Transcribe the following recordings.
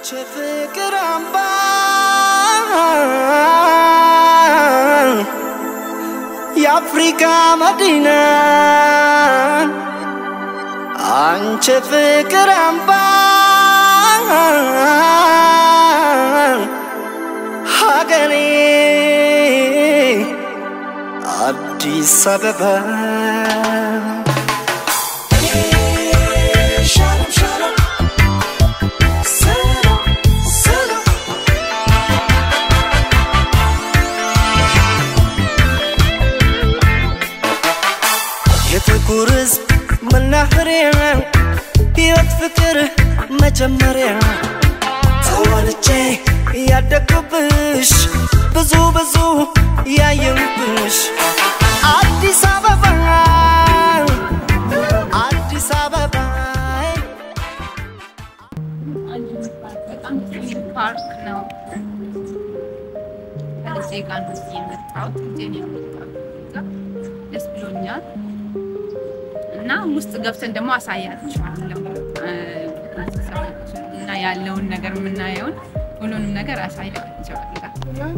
Anche fikramba Africa Medina Anche fikramba Hagani Addisababa كورز من نهرين يتفكر مجمرين توالجي يدكبش بزو بزو يا ينبش Addisababa Addisababa Entotopark ነው ከዚህ ጋር ነው የመጣሁት ደስ ብሎኛል እና ውስጥ ገብተን ደግሞ አሳያችኋለሁ እና ያለውን ነገር ምናየውን ሁሉንም ነገር አሳያችኋለሁ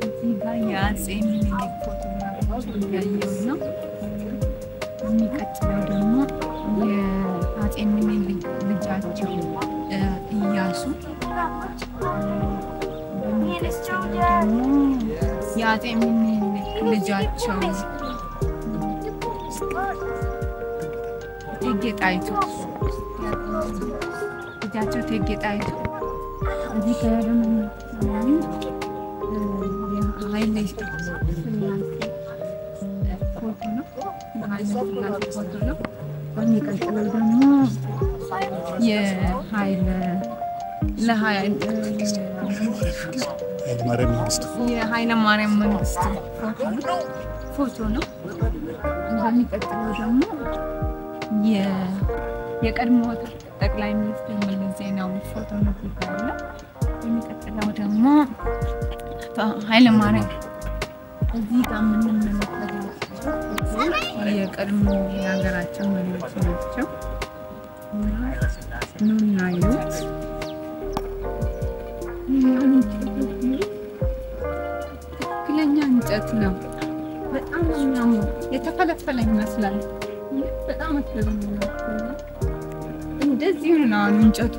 እዚህ ጋር ያጼም ፎቶ ነው የሚቀጥለው ደግሞ የአጼም ልጃቸው ኢያሱ የአጼም ልጃቸው ጌጣይቱ ልጃቸው ጌጣይቱ እዚህ ከረም ኃይሌ ፎቶ ነው ፎቶ ነው በሚቀጥለው ደግሞ የኃይለ ማርያም መንግስት ፎቶ ነው በሚቀጥለው ደግሞ የቀድሞ ጠቅላይ ሚኒስትር መለስ ዜናዊ ፎቶ ነው ይባላል የሚቀጥለው ደግሞ ኃይለ ማርያም እዚህ ጋር ምንመለከተው የቀድሞ የሀገራችን መሪዎች ናቸው ኑና ይሉት ትክክለኛ እንጨት ነው በጣም የሚያምር የተፈለፈለ ይመስላል በጣም አስገራሚ ነው እንደዚህ ነው እንጨቱ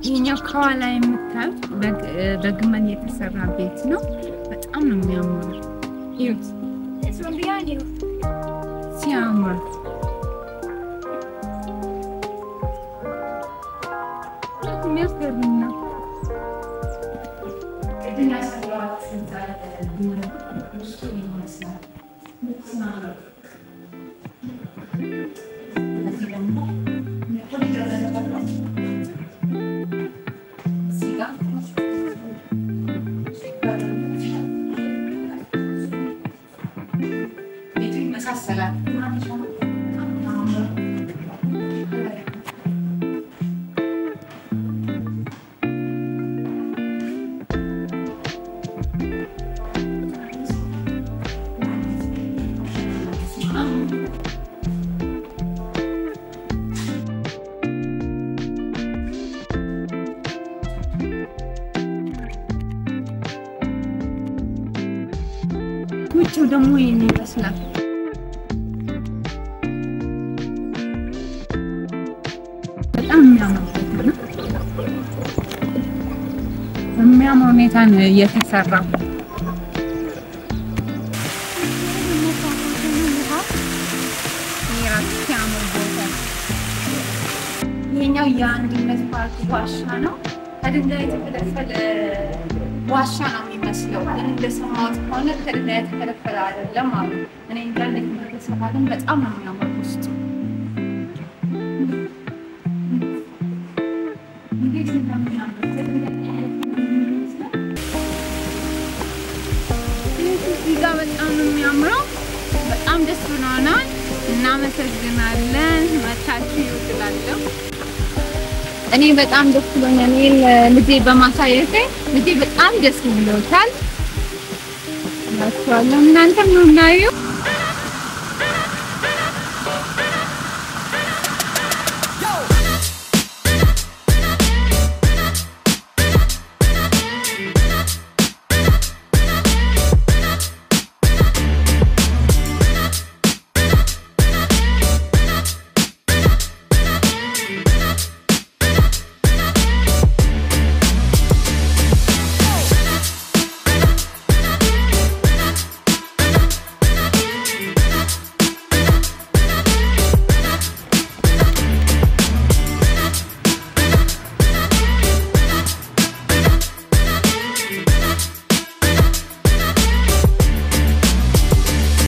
ይሄኛው ከኋላ የምታዩት በግመን የተሰራ ቤት ነው በጣም ነው የሚያምር ይሁት ሲያምር የሚያስገርም ነው ውጭው ደግሞ ይሄን ይመስላል በጣም የሚያምር ሁኔታ ነው የተሰራው ይሄኛው የአንድነትፓርክ ዋሻ ነው ከድንጋይ የተፈለፈለ ዋሻ ነው የሚመስለው እንደሰማሁት ከሆነ ከድንጋይ የተፈለፈለ አይደለም አሉ እኔ እንዳለ ከተሰራልን በጣም ነው የሚያምር ውስጥ እዚህ ጋር በጣም ነው የሚያምረው በጣም ደስ ብሎናል እናመሰግናለን መታችሁ ይውላልው እኔ በጣም ደስ ብሎኛል ልጄ በማሳየቴ ልጄ በጣም ደስ ብሎታል እናንተም ነው እናዩ